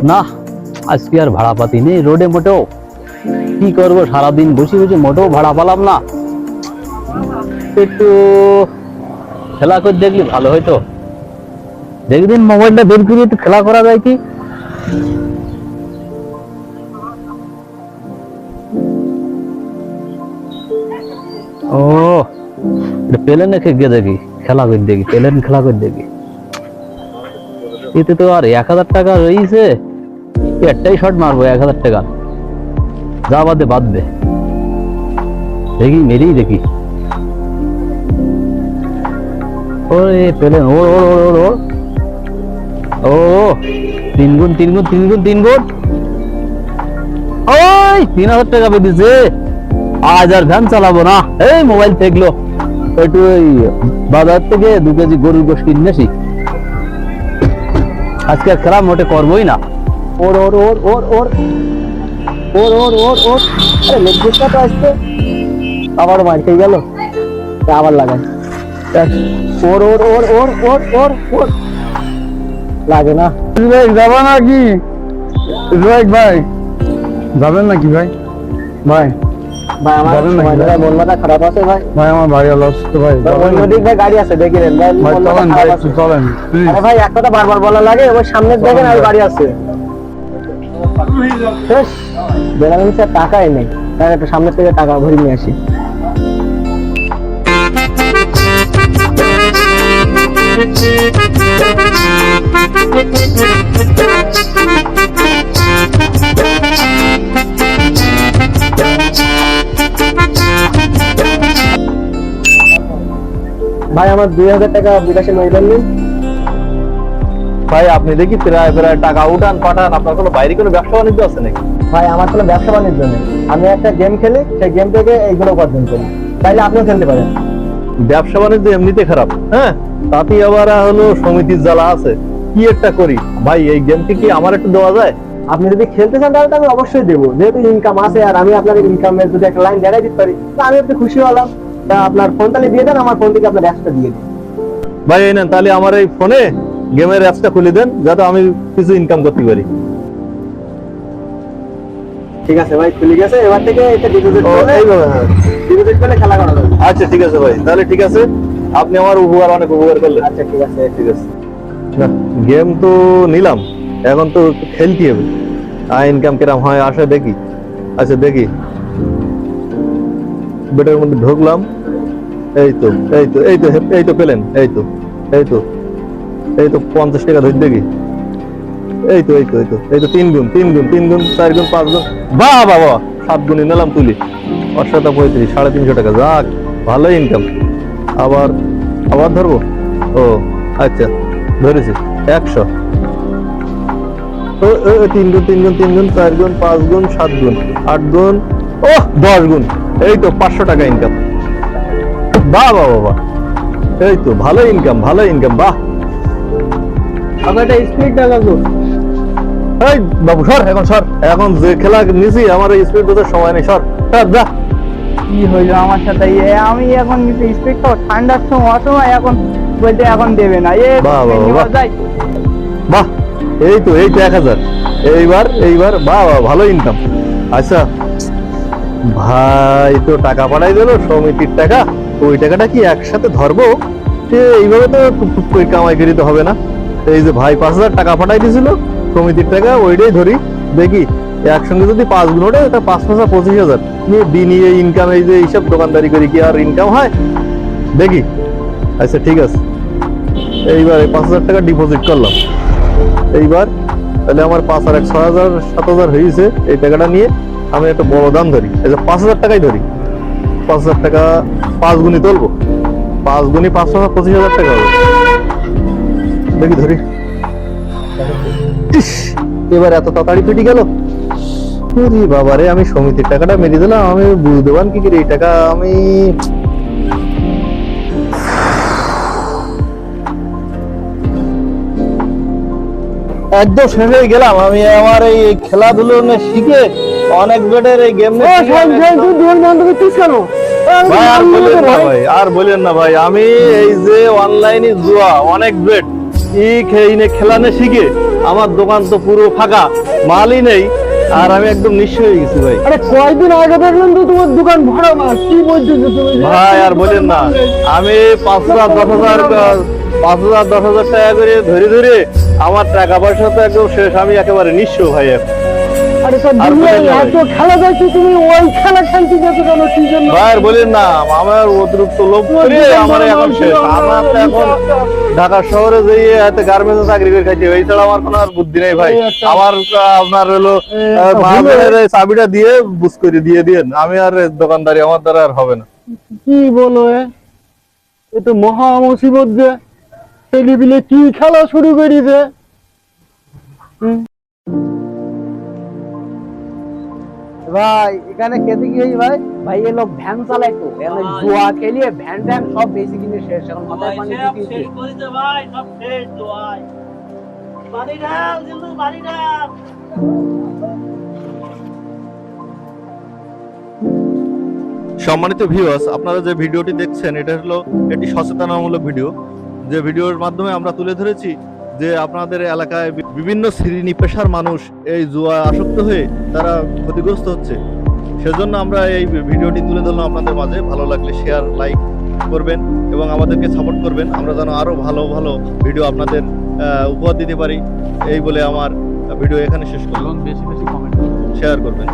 না, আজকে আর ভাড়া পাতি নেই রোডে মোটেও। কি করবো, সারাদিন বসে বসে মোটেও ভাড়া পালাম না। একটু খেলা করে দেখলি ভালো হইতো। দেখদিন মোবাইলটা বের করে একটু খেলা করা যায় কি? ও প্লেনে গিয়ে দেখি, খেলা করে দেখি, প্লেন খেলা করে দেখি। এতে তো আর 1000 টাকা রয়েছে, একটাই শট মারবো 1000 টাকা, যা বাদে বাদবে। দেখি মেরেই দেখি। ওরে প্লেন, ওর ওর ওর ওর ও 3 গুণ 3 গুণ 3 গুণ 3 গুণ। ওই 3000 টাকা পেয়েছে। আজ আর ভ্যান চালাবো না, এই মোবাইল দেখলো। একটু ওই বাজার থেকে 2 কেজি গরুর গোশত কিনে আসি। আজকে আর খেলা মোটে করবোই না। ওর ওর ওর ওর ওর ওর ওর ওর ওর আরে লেগটা তো আসছে, আবার মার খেয়ে গেল, আবার লাগাই। ওর ওর ওর ওর ওর ওর ওর লাগে না। ভাই যাবা নাকি? ভাই যাবেন নাকি ভাই? ভাই ভাই আমার মন মাথা খারাপ আছে ভাই। ভাই আমার বাড়ি অসুস্থ ভাই। অন্যদিক ভাই গাড়ি আছে, দেখি নেন ভাই। ভাই চলেন ভাই, একটু চলেন প্লিজ। আরে ভাই এক কথা বারবার বলা লাগে, ওই সামনে দেখেন আর গাড়ি আছে। বেশ বেড়াবেন স্যার, টাকাই নেই। তার একটু সামনের থেকে টাকা ভরে নিয়ে আসি। ভাই আমার 2000 টাকা বিকাশে মেরে দিন। ভাই আপনি দেখি প্রায় প্রায় টাকা উঠান পাঠান, আপনার কোনো বাইরে কোনো ব্যবসা বাণিজ্য আছে নাকি? ভাই আমার কোনো ব্যবসা বাণিজ্য নেই, আমি একটা গেম খেলি, সেই গেম থেকে এইগুলো উপার্জন করি। তাইলে আপনিও খেলতে পারেন। ব্যবসা বাণিজ্য এমনিতে খারাপ, হ্যাঁ, তাতে আবার হলো সমিতির জ্বালা আছে। কি একটা করি ভাই, এই গেমটি কি আমার একটু দেওয়া যায়? আপনি যদি খেলতে চান তাহলে তো আমি অবশ্যই দেবো, যেহেতু ইনকাম আছে আর আমি আপনার ইনকামের যদি একটা লাইন দেখাই দিতে পারি তা আমি একটু খুশি হলাম। তা আপনার ফোন তাহলে দিয়ে দেন, আমার ফোন থেকে আপনার অ্যাপসটা দিয়ে দিন। ভাই এই নেন, তাহলে আমার এই ফোনে গেমের অ্যাপসটা খুলে দেন, যাতে আমি কিছু ইনকাম করতে পারি। ঠিক আছে ভাই, খুলে গেছে। এবার থেকে এটা ডিপোজিট করলে, এইভাবে হ্যাঁ। ডিপোজিট করলে খেলা করা যাবে। আচ্ছা ঠিক আছে ভাই, তাহলে ঠিক আছে, আপনি আমার অনেক উপকার করলেন। আচ্ছা ঠিক আছে। ঠিক আছে, না গেম তো নিলাম, এখন তো খেলতে হবে। ইনকাম কিরম হয় আসে দেখি। আচ্ছা দেখি, বেটার মধ্যে ঢুকলাম। এই তো এই তো এই তো এই তো পেলেন, এই তো এই তো এই তো 50 টাকা ধরে দেখি। এই তো এই তো এই তো এই তো 3 গুণ 3 গুণ 3 গুণ 4 গুণ 5 গুণ, বাহ বাবা 7 গুণে নিলাম তুলি। 835, 350 টাকা, যাক ভালো ইনকাম। আবার আবার ধরবো। ও আচ্ছা ধরেছি 100। 3 গুণ 3 গুণ 3 গুণ 4 গুণ 5 গুণ 7 গুণ 8 গুণ, ও 10 গুণ, এই তো 500 টাকা ইনকাম। বাহ বাহ বাহ, এই তো ভালো ইনকাম, ভালো ইনকাম, বাহ। আপনার একটা স্পিড দেখাবো। এই বাবু সর, এখন সর, এখন যে খেলা নিছি আমার এই স্পিড বোঝার সময় নেই, সর সর যা। কি হইলো আমার সাথে? আমি এখন স্পিড তো ঠান্ডার সময় অসময় এখন বলতে এখন দেবে না। বাহ বাহ বাহ বাহ, এই তো 1000, এইবার এইবার বাহ বাহ ভালো ইনকাম। আচ্ছা ভাই তো টাকা পাঠাই দিল সমিতির টাকা, ওই টাকাটা কি একসাথে ধরবো? এইভাবে তো টুকটুক করে কামাই করিতে হবে না। এই যে ভাই 5000 টাকা পাঠাই দিয়েছিল সমিতির টাকা, ওইটাই ধরি দেখি। একসঙ্গে যদি 5 গুণ ওঠে, তা 5 5 25,000 নিয়ে দিন ইনকাম। এই যে এইসব দোকানদারি করি কি আর ইনকাম হয় দেখি। আচ্ছা ঠিক আছে, এইবার 5000 টাকা ডিপোজিট করলাম। এইবার তাহলে আমার 5 আর 1 6000 7000 হয়েছে। এই টাকাটা নিয়ে আমি একটা বড় দাম ধরি, এই যে 5000 টাকাই ধরি। 5000 টাকা 5 গুণই তুলবো, 5 গুণই 5 5 25,000 টাকা হবে। দেখি ধরি। ইস, এবার এত তাড়াতাড়ি ফেটে গেল। বাবারে, আমি সমিতির টাকাটা মেরে দিলাম, আমি বুঝতে পারেন কি করে এই টাকা আমি। একদম শেষ হয়ে গেলাম আমি। আমার এই খেলাধুলো শিখে অনেক বেটার এই গেম আর বলেন না ভাই, আমি এই যে অনলাইনে জুয়া অনেক বেট খেলানে শিখে আমার দোকান তো পুরো ফাঁকা, মালই নেই, আর আমি একদম নিঃস্ব হয়ে গেছি ভাই। আরে কয়দিন আগে দেখলাম তো তোমার দোকান ভরা মাল, কি বলছো তুমি? ভাই আর বলেন না, আমি 5,000-10,000 টাকা করে ধরে ধরে আমার টাকা পয়সা তো একদম শেষ, আমি একেবারে নিঃস্ব ভাই এখন। আরে তো আর দুনিয়ায় বলেন না এত খেলা যাচ্ছে, তুমি ওই খেলা খেলতে যেতে কেন? কি জন্য? ভাই আর বলেন না, আমার অতিরিক্ত লোভ করে আমার এখন শেষ। আমার তো এখন ঢাকা শহরে যেয়ে হাতে গার্মেন্টসে চাকরি করে খাইতে, এই ছাড়া আমার কোনো আর বুদ্ধি নেই ভাই। আমার আপনার হলো মাহফিলের এই চাবিটা দিয়ে বুঝ করে দিয়ে দিয়েন, আমি আর দোকানদারি আমার দ্বারা আর হবে না। কি বলো এ তো মহা মুসিবত যে ছেলেপিলে কি খেলা শুরু করেছে। ভাই এখানে খেতে কি হই ভাই? ভাই এ লোক ভ্যান চালায় তো, এখানে জুয়া খেলিয়ে ভ্যান ট্যান সব বেশি কিনে শেষ, এখন মাথায় পানি দিতে সম্মানিত ভিউয়ার্স, আপনারা যে ভিডিওটি দেখছেন এটা হলো একটি সচেতনামূলক ভিডিও, যে ভিডিওর মাধ্যমে আমরা তুলে ধরেছি যে আপনাদের এলাকায় বিভিন্ন শ্রেণী পেশার মানুষ এই জুয়া আসক্ত হয়ে তারা ক্ষতিগ্রস্ত হচ্ছে। সেজন্য আমরা এই ভিডিওটি তুলে ধরলাম আপনাদের মাঝে। ভালো লাগলে শেয়ার, লাইক করবেন এবং আমাদেরকে সাপোর্ট করবেন, আমরা যেন আরো ভালো ভালো ভিডিও আপনাদের উপহার দিতে পারি। এই বলে আমার ভিডিও এখানে শেষ করলাম। বেশি বেশি কমেন্ট শেয়ার করবেন।